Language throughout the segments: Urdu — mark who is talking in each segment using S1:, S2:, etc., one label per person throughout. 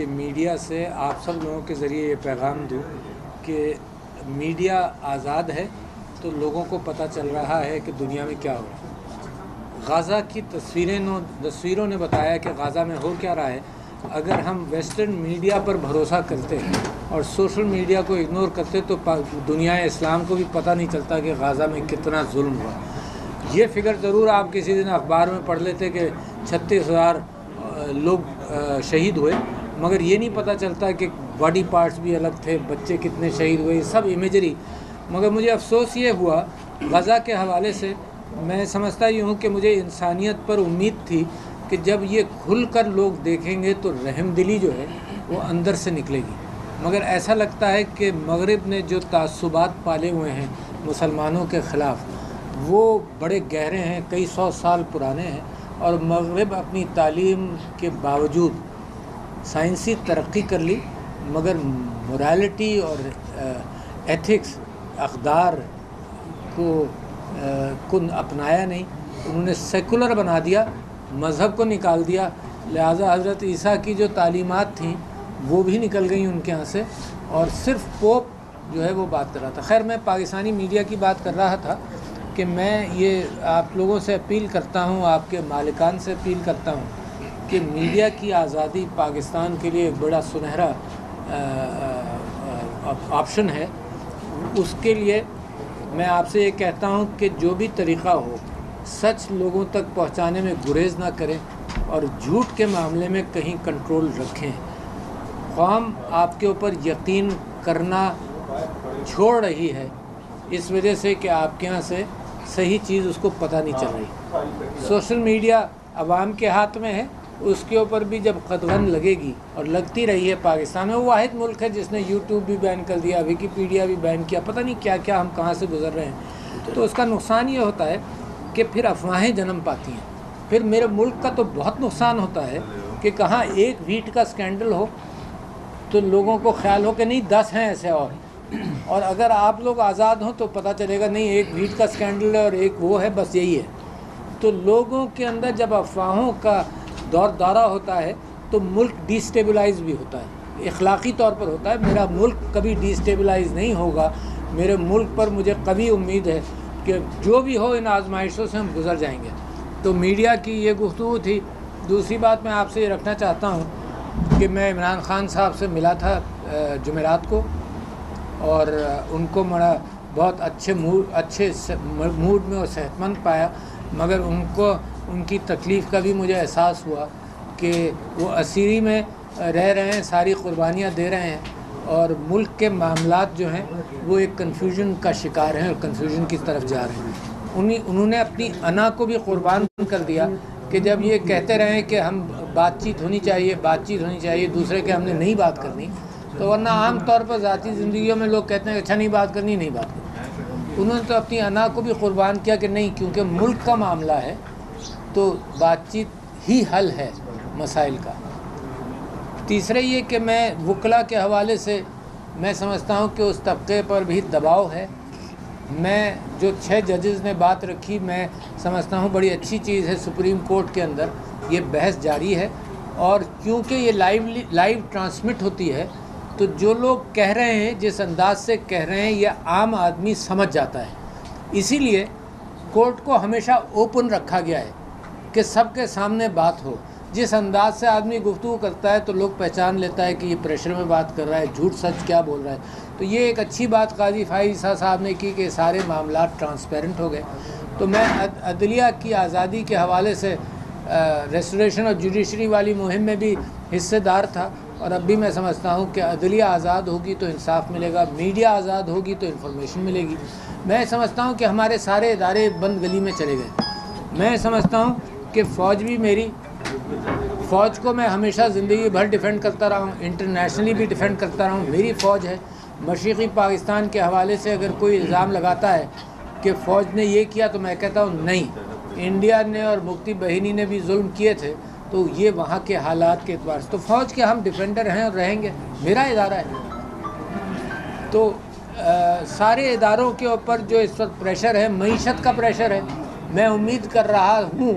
S1: کہ میڈیا سے آپ سب لوگوں کے ذریعے یہ پیغام دوں کہ میڈیا آزاد ہے تو لوگوں کو پتہ چل رہا ہے کہ دنیا میں کیا ہو رہا ہے۔ غازہ کی تصویروں نے بتایا کہ غازہ میں ہو کیا رہا ہے۔ اگر ہم ویسٹرن میڈیا پر بھروسہ کرتے اور سوشل میڈیا کو اگنور کرتے تو دنیا اسلام کو بھی پتہ نہیں چلتا کہ غازہ میں کتنا ظلم ہوا۔ یہ فگر ضرور آپ کسی دن اخبار میں پڑھ لیتے کہ 36,000 لوگ شہید ہوئے، مگر یہ نہیں پتہ چلتا کہ باڈی پارٹس بھی الگ تھے، بچے کتنے شہید ہوئے، سب امیجری۔ مگر مجھے افسوس یہ ہوا غزہ کے حوالے سے، میں سمجھتا یہ ہوں کہ مجھے انسانیت پر امید تھی کہ جب یہ کھل کر لوگ دیکھیں گے تو رحم دلی جو ہے وہ اندر سے نکلے گی، مگر ایسا لگتا ہے کہ مغرب نے جو تعصبات پالے ہوئے ہیں مسلمانوں کے خلاف وہ بڑے گہرے ہیں، کئی سو سال پرانے ہیں، اور مغرب اپنی تعلیم کے باوجود سائنسی ترقی کر لی مگر مورالٹی اور ایتھکس اقدار کو اپنایا نہیں۔ انہوں نے سیکولر بنا دیا، مذہب کو نکال دیا، لہٰذا حضرت عیسیٰ کی جو تعلیمات تھیں وہ بھی نکل گئیں ان کے ہاں سے، اور صرف پوپ جو ہے وہ بات کر رہا تھا۔ خیر، میں پاکستانی میڈیا کی بات کر رہا تھا کہ میں یہ آپ لوگوں سے اپیل کرتا ہوں، آپ کے مالکان سے اپیل کرتا ہوں کہ میڈیا کی آزادی پاکستان کے لیے ایک بڑا سنہرا آپشن ہے۔ اس کے لیے میں آپ سے یہ کہتا ہوں کہ جو بھی طریقہ ہو سچ لوگوں تک پہنچانے میں گریز نہ کریں اور جھوٹ کے معاملے میں کہیں کنٹرول رکھیں۔ قوم آپ کے اوپر یقین کرنا چھوڑ رہی ہے اس وجہ سے کہ آپ کے ہاں سے صحیح چیز اس کو پتہ نہیں چل رہی۔ سوشل میڈیا عوام کے ہاتھ میں ہے، اس کے اوپر بھی جب قدغن لگے گی، اور لگتی رہی ہے۔ پاکستان میں وہ واحد ملک ہے جس نے یوٹیوب بھی بین کر دیا، ویکیپیڈیا بھی بین کیا، پتہ نہیں کیا کیا ہم کہاں سے گزر رہے ہیں۔ تو اس کا نقصان یہ ہوتا ہے کہ پھر افواہیں جنم پاتی ہیں۔ پھر میرے ملک کا تو بہت نقصان ہوتا ہے کہ کہاں ایک ویٹ کا سکینڈل ہو تو لوگوں کو خیال ہو کہ نہیں 10 ہیں ایسے، اور اگر آپ لوگ آزاد ہوں تو پتہ چلے گا نہیں ایک ویٹ کا سکینڈل ہے اور ایک وہ ہے، بس یہی ہے۔ تو لوگوں کے اندر جب افواہوں کا دور دورہ ہوتا ہے تو ملک ڈی سٹیبلائز بھی ہوتا ہے، اخلاقی طور پر ہوتا ہے۔ میرا ملک کبھی ڈی سٹیبلائز نہیں ہوگا، میرے ملک پر مجھے کبھی امید ہے کہ جو بھی ہو ان آزمائشوں سے ہم گزر جائیں گے۔ تو میڈیا کی یہ گفتگو تھی۔ دوسری بات میں آپ سے یہ رکھنا چاہتا ہوں کہ میں عمران خان صاحب سے ملا تھا جمعرات کو، اور ان کو بہت اچھے موڈ میں اور صحت مند پایا، مگر ان کی تکلیف کا بھی مجھے احساس ہوا کہ وہ اسیری میں رہ رہے ہیں، ساری قربانیاں دے رہے ہیں، اور ملک کے معاملات جو ہیں وہ ایک کنفیوژن کا شکار ہیں اور کنفیوژن کی طرف جا رہے ہیں۔ انہوں نے اپنی انا کو بھی قربان کر دیا کہ جب یہ کہتے رہے کہ ہم بات چیت ہونی چاہیے دوسرے کے ہم نے نہیں بات کرنی، تو ورنہ عام طور پر ذاتی زندگیوں میں لوگ کہتے ہیں کہ اچھا نہیں بات کرنی، نہیں بات کرنی۔ انہوں نے تو اپنی انا کو بھی قربان کیا کہ نہیں، کیونکہ ملک کا معاملہ ہے تو بات چیت ہی حل ہے مسائل کا۔ تیسرے یہ کہ میں وکلا کے حوالے سے میں سمجھتا ہوں کہ اس طبقے پر بھی دباؤ ہے۔ میں جو 6 ججز نے بات رکھی، میں سمجھتا ہوں بڑی اچھی چیز ہے۔ سپریم کورٹ کے اندر یہ بحث جاری ہے، اور کیونکہ یہ لائیو ٹرانسمٹ ہوتی ہے تو جو لوگ کہہ رہے ہیں، جس انداز سے کہہ رہے ہیں، یہ عام آدمی سمجھ جاتا ہے۔ اسی لیے کورٹ کو ہمیشہ اوپن رکھا گیا ہے کہ سب کے سامنے بات ہو۔ جس انداز سے آدمی گفتگو کرتا ہے تو لوگ پہچان لیتا ہے کہ یہ پریشر میں بات کر رہا ہے، جھوٹ سچ کیا بول رہا ہے۔ تو یہ ایک اچھی بات قاضی فائز عیسیٰ صاحب نے کی کہ سارے معاملات ٹرانسپیرنٹ ہو گئے۔ تو میں عدلیہ کی آزادی کے حوالے سے ریسٹوریشن اور جوڈیشری والی مہم میں بھی حصے دار تھا، اور اب بھی میں سمجھتا ہوں کہ عدلیہ آزاد ہوگی تو انصاف ملے گا، میڈیا آزاد ہوگی تو انفارمیشن ملے گی۔ میں سمجھتا ہوں کہ ہمارے سارے ادارے بند گلی میں چلے گئے۔ میں سمجھتا ہوں کہ فوج کو میں ہمیشہ زندگی بھر ڈیفینڈ کرتا رہا ہوں، انٹرنیشنلی بھی ڈیفینڈ کرتا رہا ہوں، میری فوج ہے۔ مشرقی پاکستان کے حوالے سے اگر کوئی الزام لگاتا ہے کہ فوج نے یہ کیا تو میں کہتا ہوں نہیں، انڈیا نے اور مفتی بہینی نے بھی ظلم کیے تھے، تو یہ وہاں کے حالات کے اعتبار سے تو فوج کے ہم ڈیفینڈر ہیں اور رہیں گے، میرا ادارہ ہے۔ تو سارے اداروں کے اوپر جو اس وقت پریشر ہے، معیشت کا پریشر ہے۔ میں امید کر رہا ہوں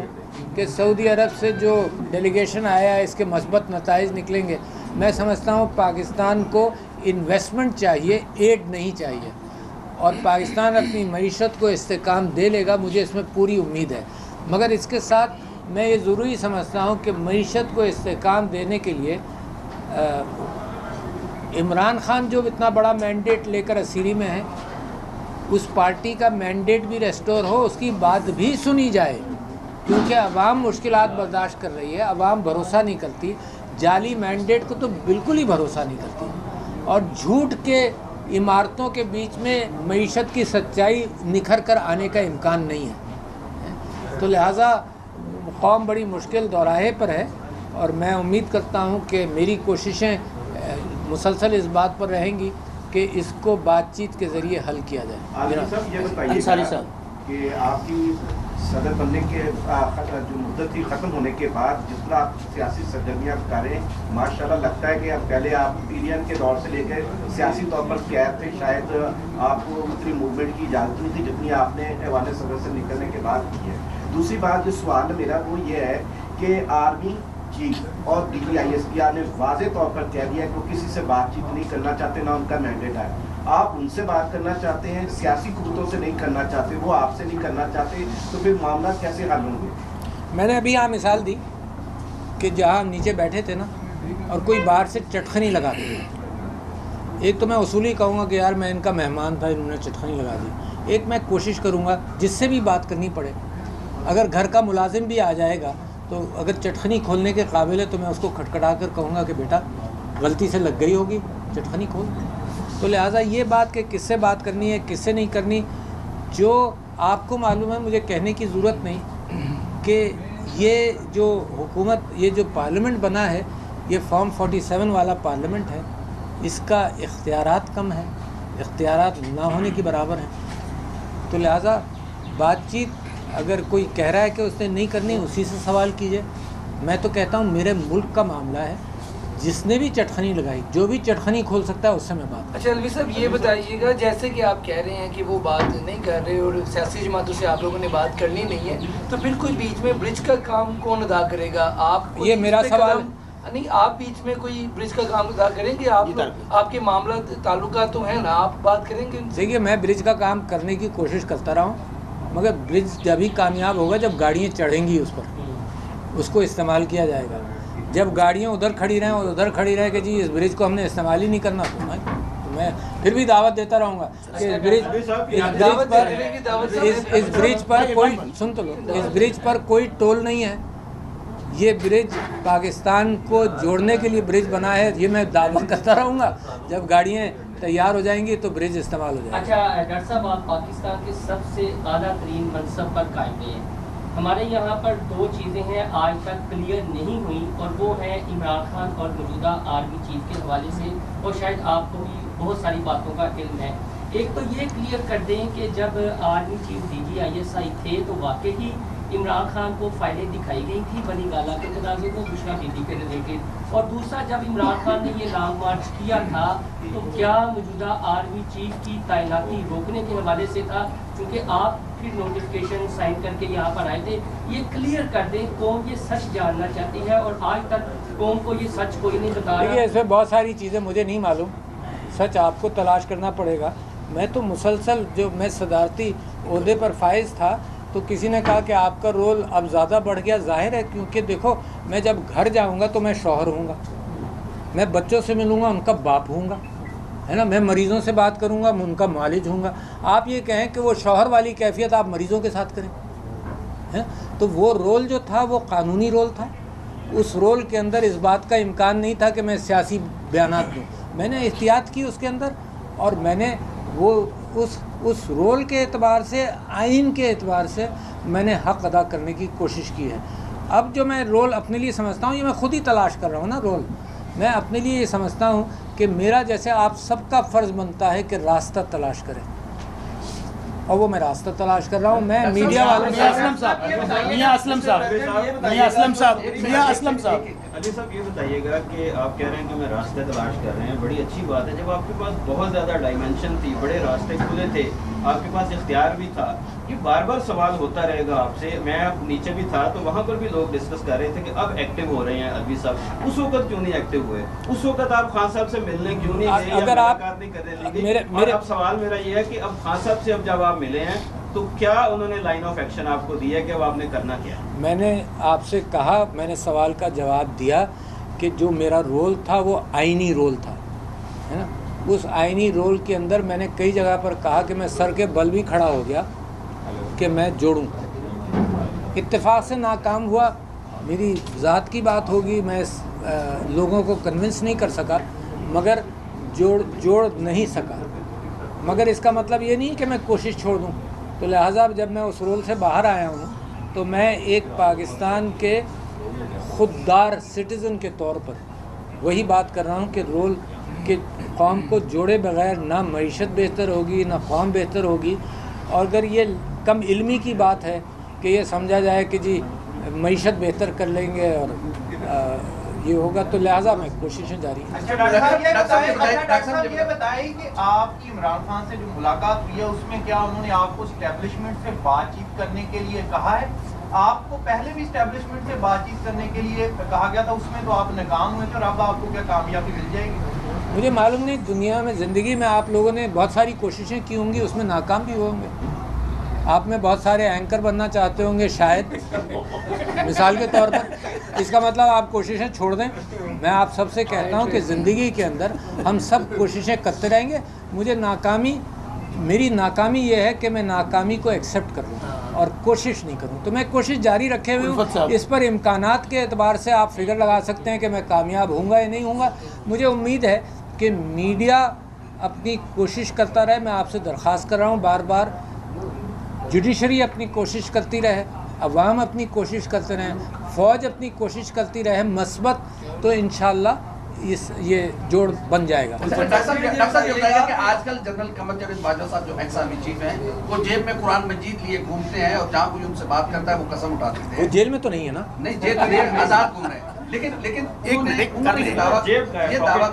S1: کہ سعودی عرب سے جو ڈیلیگیشن آیا ہے اس کے مثبت نتائج نکلیں گے۔ میں سمجھتا ہوں پاکستان کو انویسٹمنٹ چاہیے، ایڈ نہیں چاہیے، اور پاکستان اپنی معیشت کو استحکام دے لے گا، مجھے اس میں پوری امید ہے۔ مگر اس کے ساتھ میں یہ ضروری سمجھتا ہوں کہ معیشت کو استحکام دینے کے لیے عمران خان جو اتنا بڑا مینڈیٹ لے کر اسیری میں ہے، اس پارٹی کا مینڈیٹ بھی ریسٹور ہو، اس کی بات بھی سنی جائے، کیونکہ عوام مشکلات برداشت کر رہی ہے، عوام بھروسہ نہیں کرتی، جعلی مینڈیٹ کو تو بالکل ہی بھروسہ نہیں کرتی، اور جھوٹ کے عمارتوں کے بیچ میں معیشت کی سچائی نکھر کر آنے کا امکان نہیں ہے۔ تو لہٰذا قوم بڑی مشکل دوراہے پر ہے، اور میں امید کرتا ہوں کہ میری کوششیں مسلسل اس بات پر رہیں گی کہ اس کو بات چیت کے ذریعے حل کیا جائے۔
S2: انصاری صاحب کہ آپ کی صدر بننے کے جو مدت تھی ختم ہونے کے بعد جس طرح آپ سیاسی سرگرمیاں کریں، ماشاءاللہ لگتا ہے کہ اب پہلے آپ پیرین کے دور سے لے کے سیاسی طور پر قید تھے، شاید آپ کو اتنی موومنٹ کی اجازت نہیں تھی جتنی آپ نے ایوان صدر سے نکلنے کے بعد کی ہے۔ دوسری بات جو سوال میرا وہ یہ ہے کہ آرمی چیف اور D G I S P R نے واضح طور پر کہہ دیا کہ وہ کسی سے بات چیت نہیں کرنا چاہتے، نہ ان کا مینڈیٹ ہے۔ آپ ان سے بات کرنا چاہتے ہیں، سیاسی قوتوں سے نہیں کرنا چاہتے، وہ آپ سے نہیں کرنا چاہتے، تو پھر معاملات کیسے حل ہوں گے؟
S1: میں نے ابھی یہاں مثال دی کہ جہاں ہم نیچے بیٹھے تھے نا، اور کوئی باہر سے چٹخنی لگا دی، ایک تو میں اصولی کہوں گا کہ یار میں ان کا مہمان تھا، انہوں نے چٹخنی لگا دی، ایک میں کوشش کروں گا جس سے بھی بات کرنی پڑے، اگر گھر کا ملازم بھی آ جائے گا تو اگر چٹخنی کھولنے کے قابل ہے تو میں اس کو کھٹکھٹا کر کہوں گا کہ بیٹا غلطی سے لگ گئی ہوگی، چٹخنی کھول۔ تو لہٰذا یہ بات کہ کس سے بات کرنی ہے کس سے نہیں کرنی، جو آپ کو معلوم ہے، مجھے کہنے کی ضرورت نہیں کہ یہ جو حکومت، یہ جو پارلیمنٹ بنا ہے، یہ فارم 47 والا پارلیمنٹ ہے، اس کا اختیارات کم ہے، اختیارات نہ ہونے کی برابر ہیں۔ تو لہٰذا بات چیت اگر کوئی کہہ رہا ہے کہ اس نے نہیں کرنی، اسی سے سوال کیجئے۔ میں تو کہتا ہوں میرے ملک کا معاملہ ہے، جس نے بھی چٹخنی لگائی، جو بھی چٹخنی کھول سکتا ہے اس سے میں بات۔
S3: اچھا الوی صاحب یہ بتائیے گا، جیسے کہ آپ کہہ رہے ہیں کہ وہ بات نہیں کر رہے اور سیاسی جماعتوں سے آپ لوگوں نے بات کرنی نہیں ہے، تو پھر کوئی بیچ میں برج کا کام کون ادا کرے گا؟ آپ،
S1: یہ میرا سوال
S3: نہیں، آپ بیچ میں کوئی برج کا کام ادا کریں گے؟ آپ کے معاملات تعلقات تو ہیں نا، آپ بات کریں گے؟
S1: دیکھیے میں برج کا کام کرنے کی کوشش کرتا رہا ہوں، مگر برج جب ہی کامیاب ہوگا جب گاڑیاں چڑھیں گی اس پر، اس کو استعمال کیا جائے گا۔ جب گاڑیاں ادھر کھڑی رہیں اور ادھر کھڑی رہیں کہ جی اس برج کو ہم نے استعمال ہی نہیں کرنا، تو میں پھر بھی دعوت دیتا رہوں گا کہ اس برج پر کوئی، سن تو لو، اس برج پر کوئی ٹول نہیں ہے، یہ برج پاکستان کو جوڑنے کے لیے برج بنا ہے، یہ میں دعوت کرتا رہوں گا، جب گاڑیاں تیار ہو جائیں گی تو برج استعمال ہو جائے گا۔
S4: اچھا ڈاکٹر صاحب، آپ پاکستان کے سب سے اعلیٰ ترین منصب پر قائم ہیں، ہمارے یہاں پر دو چیزیں ہیں آج تک کلیئر نہیں ہوئی، اور وہ ہیں عمران خان اور موجودہ آرمی چیف کے حوالے سے، اور شاید آپ کو بھی بہت ساری باتوں کا علم ہے۔ ایک تو یہ کلیئر کر دیں کہ جب army chief D G I S I تھے تو واقعی عمران خان کو فائلیں دکھائی گئی تھی بنی گالا کے تنازع کو، بشرا بی بی کے ریلیٹڈ، اور دوسرا جب عمران خان نے یہ لانگ مارچ کیا تھا تو کیا موجودہ آرمی چیف کی تعیناتی روکنے کے حوالے سے تھا؟ کیونکہ آپ پھر نوٹیفکیشن سائن کر کے یہاں پر آئے تھے، یہ کلیئر کر دیں، قوم یہ سچ جاننا چاہتی ہے، اور آج تک قوم کو یہ سچ کوئی نہیں بتا رہا۔
S1: دیکھیے اس میں بہت ساری چیزیں مجھے نہیں معلوم، سچ آپ کو تلاش کرنا پڑے گا۔ میں تو مسلسل، جو میں صدارتی عہدے پر فائز تھا تو کسی نے کہا کہ آپ کا رول اب زیادہ بڑھ گیا، ظاہر ہے، کیونکہ دیکھو میں جب گھر جاؤں گا تو میں شوہر ہوں گا، میں بچوں سے ملوں گا ان کا باپ ہوں گا، ہے نا، میں مریضوں سے بات کروں گا میں ان کا معالج ہوں گا۔ آپ یہ کہیں کہ وہ شوہر والی کیفیت آپ مریضوں کے ساتھ کریں، تو وہ رول جو تھا وہ قانونی رول تھا، اس رول کے اندر اس بات کا امکان نہیں تھا کہ میں سیاسی بیانات دوں، میں نے احتیاط کی اس کے اندر، اور میں نے وہ اس رول کے اعتبار سے، آئین کے اعتبار سے میں نے حق ادا کرنے کی کوشش کی ہے۔ اب جو میں رول اپنے لیے سمجھتا ہوں، یہ میں خود ہی تلاش کر رہا ہوں نا رول، میں اپنے لیے یہ سمجھتا ہوں کہ میرا جیسے آپ سب کا فرض بنتا ہے کہ راستہ تلاش کریں، اور وہ میں راستہ تلاش کر رہا ہوں۔ میں میڈیا والوں سے،
S5: میاں اسلم صاحب علی صاحب یہ بتائیے گا کہ آپ کہہ رہے ہیں کہ میں راستے تلاش کر رہے ہیں، بڑی اچھی بات ہے. جب آپ کے پاس بہت زیادہ ڈائمینشن تھی، بڑے راستے کھلے تھے، آپ کے پاس اختیار بھی تھا، یہ بار بار سوال ہوتا رہے گا آپ سے. میں اب نیچے بھی تھا تو وہاں پر بھی لوگ ڈسکس کر رہے تھے کہ اب ایکٹیو ہو رہے ہیں الوی صاحب، اس وقت کیوں نہیں ایکٹیو ہوئے؟ اس وقت آپ خان صاحب سے ملنے کیوں نہیں گئے یا ملاقات نہیں کرنے لگے؟ اور اب سوال میرا یہ ہے کہ اب خان صاحب سے اب جب آپ ملے ہیں تو کیا انہوں نے لائن آف ایکشن آپ کو دی ہے کہ اب آپ نے کرنا کیا؟
S1: میں نے آپ سے کہا، میں نے سوال کا جواب دیا کہ جو میرا رول تھا وہ آئینی رول تھا، ہے نا. اس آئینی رول کے اندر میں نے کئی جگہ پر کہا کہ میں سر کے بل بھی کھڑا ہو گیا کہ میں جوڑوں. اتفاق سے ناکام ہوا، میری ذات کی بات ہوگی، میں لوگوں کو کنونس نہیں کر سکا، مگر جوڑ نہیں سکا. مگر اس کا مطلب یہ نہیں کہ میں کوشش چھوڑ دوں. تو لہٰذا جب میں اس رول سے باہر آیا ہوں تو میں ایک پاکستان کے خوددار سٹیزن کے طور پر وہی بات کر رہا ہوں کہ رول کہ قوم کو جوڑے بغیر نہ معیشت بہتر ہوگی نہ قوم بہتر ہوگی. اور اگر یہ کم علمی کی بات ہے کہ یہ سمجھا جائے کہ جی معیشت بہتر کر لیں گے اور یہ ہوگا، تو لہٰذا میں کوششیں جاری ہیں.
S6: ڈاکٹر صاحب یہ بتائیں کہ آپ کی عمران خان سے جو ملاقات ہوئی ہے اس میں کیا انہوں نے آپ کو اسٹیبلشمنٹ سے بات چیت کرنے کے لیے کہا ہے؟ آپ کو پہلے بھی اسٹیبلشمنٹ سے بات چیت کرنے کے لیے کہا گیا تھا، اس میں تو آپ ناکام ہوئے تھے، اور اب آپ کو کیا کامیابی مل جائے گی؟
S1: مجھے معلوم نہیں، دنیا میں زندگی میں آپ لوگوں نے بہت ساری کوششیں کی ہوں گی، اس میں ناکام بھی ہوں گے. آپ میں بہت سارے اینکر بننا چاہتے ہوں گے شاید، مثال کے طور پر. اس کا مطلب آپ کوششیں چھوڑ دیں. میں آپ سب سے کہتا ہوں کہ زندگی کے اندر ہم سب کوششیں کرتے رہیں گے. میری ناکامی یہ ہے کہ میں ناکامی کو ایکسیپٹ کر لوں اور کوشش نہیں کروں. تو میں کوشش جاری رکھے ہوئے ہوں. اس پر امکانات کے اعتبار سے آپ فگر لگا سکتے ہیں کہ میں کامیاب ہوں گا یا نہیں ہوں گا. مجھے امید ہے کہ میڈیا اپنی کوشش کرتا رہے. میں آپ سے درخواست کر رہا ہوں بار بار، جوڈیشری اپنی کوشش کرتی رہے، عوام اپنی کوشش کرتے رہیں، فوج اپنی کوشش کرتی رہے مثبت، تو انشاءاللہ یہ جوڑ بن جائے گا.
S7: ڈاکٹر صاحب یہ بتائیے کہ آج کل جنرل قمر جاوید باجوہ صاحب جو ایکس آرمی چیف ہیں، وہ جیب میں قرآن مجید لیے گھومتے ہیں اور جہاں کوئی ان سے بات کرتا ہے وہ قسم اٹھا دیتے ہیں.
S1: وہ جیل میں تو نہیں ہے نا؟
S7: نہیں، جیل میں آزاد گھوم رہے ہیں. لیکن انہوں نے یہ دعویٰ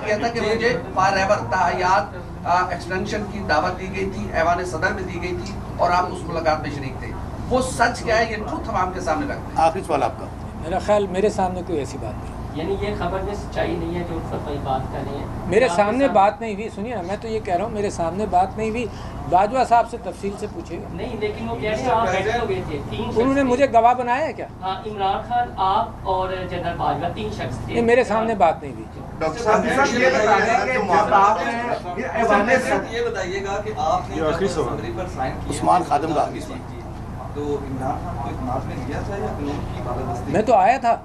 S7: کیا تھا کہ مجھے فار ایور تاحیات ایکسٹینشن کی دعوت دی گئی تھی، ایوان صدر میں دی گئی تھی، اور آپ اس ملاقات میں شریک تھے. وہ سچ کیا ہے؟ یہ ٹروتھ ہم آپ کے سامنے رکھتے ہیں.
S8: آخری سوال آپ کا.
S1: میرا خیال میرے سامنے کوئی ایسی بات نہیں.
S4: یعنی یہ خبر میں سچائی نہیں ہے جو اس پر کوئی بات کر رہے ہیں.
S1: میرے سامنے بات نہیں ہوئی. سنیے نا، میں تو یہ کہہ رہا ہوں میرے سامنے بات نہیں ہوئی. باجوہ صاحب سے تفصیل سے پوچھے گا.
S4: نہیں، لیکن وہ کہہ رہے ہیں آپ بیٹھے ہوئے تھے،
S1: انہوں نے مجھے گواہ بنایا ہے کیا؟
S4: ہاں، عمران خان، آپ اور جنرل باجوہ، 3 شخص تھے.
S1: نہیں، میرے سامنے بات نہیں ہوئی.
S2: ڈاکٹر صاحب یہ
S9: بتائیے گا کہ آپ نے پر سائن کیا
S8: عثمان خادم کا آخری سوال.
S9: تو عمران خان کو اعتماد میں لیا تھا یا قانون کی بالادستی؟
S1: میں تو آیا تھا،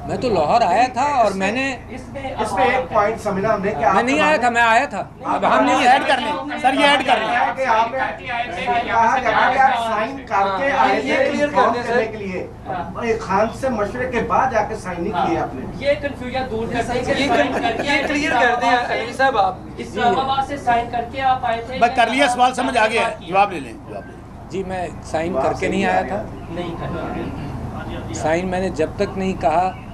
S1: میں تو لاہور آیا تھا، اور میں نے
S2: اس میں ایک پوائنٹ سمجھنا ہم نے کہ
S1: میں نہیں آیا تھا، میں آیا تھا. اب ہم نہیں
S8: ایڈ کر لیں سر، یہ ایڈ کر لیں
S2: کہ آپ سائن کر کے آئے تھے کے لیے، خان سے مشورے کے بعد جا کے سائن نہیں کیے آپ نے.
S4: یہ کنفیوژن دور کرتے ہیں،
S3: یہ کلیئر کر دیں علی صاحب. آپ
S4: اسلام آباد سے سائن کر کے آپ آئے تھے؟
S8: بس کر لیا، سوال سمجھ آ گیا ہے، جواب لے لیں.
S1: جی میں سائن کر کے نہیں آیا تھا.
S4: نہیں کرنا.
S1: سائن میں نے جب تک نہیں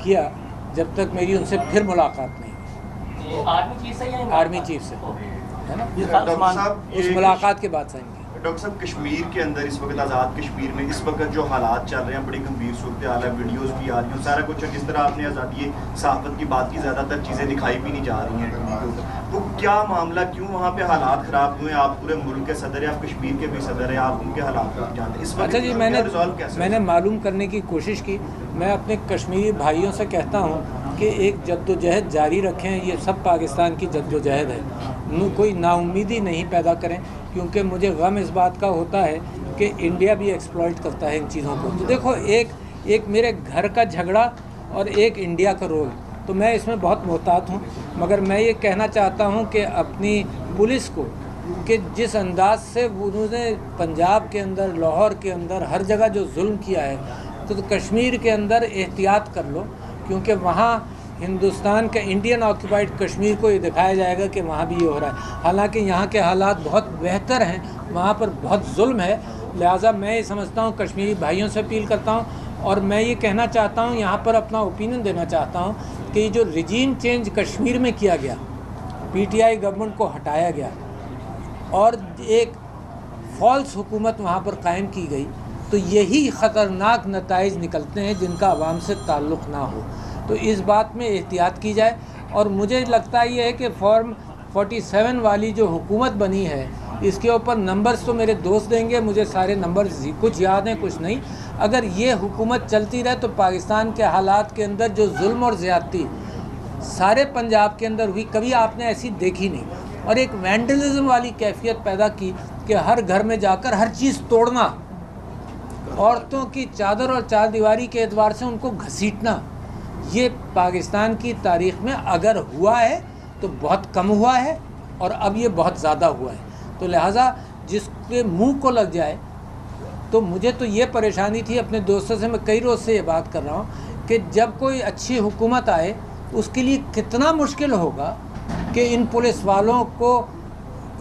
S1: کیا جب تک میری ان سے پھر ملاقات نہیں.
S4: آرمی چیف سے یا
S1: آرمی چیف سے ہے نا.
S8: ڈاکٹر صاحب
S1: اس ملاقات کے بعد سائن کیا.
S10: ڈاکٹر صاحب کشمیر کے اندر اس وقت آزاد کشمیر میں اس وقت جو حالات چل رہے ہیں بڑی گمبھیر صورتحال ہے، ویڈیوز بھی آ رہی ہیں، سارا کچھ جس طرح آپ نے آزادی صحافت کی بات کی، زیادہ تر چیزیں دکھائی بھی نہیں جا رہی ہیں ٹی وی کے اوپر. تو کیا معاملہ، کیوں وہاں پہ حالات خراب ہوئے ہیں؟ آپ پورے ملک کے صدر ہیں، آپ کشمیر کے بھی صدر ہیں، آپ ان کے حالات کو جانتے ہیں اس وقت.
S1: اچھا جی، میں نے معلوم کرنے کی کوشش کی. میں اپنے کشمیری بھائیوں سے کہتا ہوں کہ ایک جدوجہد جاری رکھیں. یہ سب پاکستان کی جدوجہد ہے. کوئی نا امیدی نہیں پیدا کریں، کیونکہ مجھے غم اس بات کا ہوتا ہے کہ انڈیا بھی ایکسپلائٹ کرتا ہے ان چیزوں کو. تو دیکھو، ایک میرے گھر کا جھگڑا اور ایک انڈیا کا رول، تو میں اس میں بہت محتاط ہوں. مگر میں یہ کہنا چاہتا ہوں کہ اپنی پولیس کو کہ جس انداز سے انہوں نے پنجاب کے اندر، لاہور کے اندر، ہر جگہ جو ظلم کیا ہے، تو کشمیر کے اندر احتیاط کر لو، کیونکہ وہاں ہندوستان کا انڈین آکوپائڈ کشمیر کو یہ دکھایا جائے گا کہ وہاں بھی یہ ہو رہا ہے، حالانکہ یہاں کے حالات بہت بہتر ہیں، وہاں پر بہت ظلم ہے. لہٰذا میں یہ سمجھتا ہوں، کشمیری بھائیوں سے اپیل کرتا ہوں اور میں یہ کہنا چاہتا ہوں، یہاں پر اپنا اوپینین دینا چاہتا ہوں کہ یہ جو رجیم چینج کشمیر میں کیا گیا، پی ٹی آئی گورنمنٹ کو ہٹایا گیا اور ایک فالس حکومت وہاں پر قائم کی گئی، تو یہی خطرناک نتائج نکلتے ہیں جن کا عوام سے تعلق نہ ہو. تو اس بات میں احتیاط کی جائے. اور مجھے لگتا یہ ہے کہ فارم 47 والی جو حکومت بنی ہے اس کے اوپر نمبرز تو میرے دوست دیں گے، مجھے سارے نمبرز کچھ یاد ہیں کچھ نہیں. اگر یہ حکومت چلتی رہے تو پاکستان کے حالات کے اندر جو ظلم اور زیادتی سارے پنجاب کے اندر ہوئی کبھی آپ نے ایسی دیکھی نہیں، اور ایک وینڈلزم والی کیفیت پیدا کی کہ ہر گھر میں جا کر ہر چیز توڑنا، عورتوں کی چادر اور چار دیواری کے اعتبار سے ان کو گھسیٹنا. یہ پاکستان کی تاریخ میں اگر ہوا ہے تو بہت کم ہوا ہے، اور اب یہ بہت زیادہ ہوا ہے. تو لہٰذا جس کے منہ کو لگ جائے، تو مجھے تو یہ پریشانی تھی اپنے دوستوں سے، میں کئی روز سے یہ بات کر رہا ہوں کہ جب کوئی اچھی حکومت آئے اس کے لیے کتنا مشکل ہوگا کہ ان پولیس والوں کو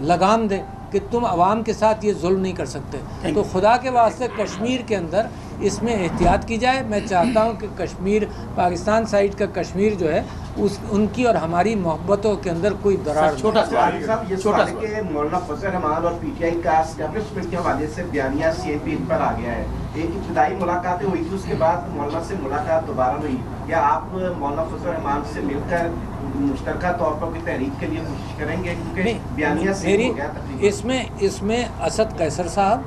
S1: لگام دے کہ تم عوام کے ساتھ یہ ظلم نہیں کر سکتے. تو خدا کے واسطے کشمیر کے اندر اس میں احتیاط کی جائے. میں چاہتا ہوں کہ کشمیر، پاکستان سائڈ کا کشمیر جو ہے ان کی اور ہماری محبتوں کے اندر کوئی دراڑ نہیں.
S2: چھوٹا سوال ہے کہ مولانا فضل الرحمان اور پی ٹی آئی کا اسٹیبلشمنٹ کے حوالے سے بیانیہ سی ایم پی پر آ گیا ہے. ایک ابتدائی ملاقاتیں ہوئی تھی، اس کے بعد مولانا سے ملاقات دوبارہ نہیں. کیا آپ مولانا فضل الرحمان سے مل کر مشترکہ طور پر کوئی تحریک کے لیے کوشش کریں گے؟ کیونکہ بیانیہ سے ہو گیا
S1: اس میں اسد قیصر صاحب،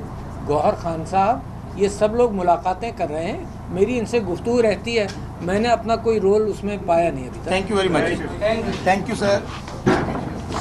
S1: گوہر خان صاحب، یہ سب لوگ ملاقاتیں کر رہے ہیں. میری ان سے گفتگو رہتی ہے، میں نے اپنا کوئی رول اس میں پایا نہیں ابھی تک.
S8: Thank you very much. Thank you sir.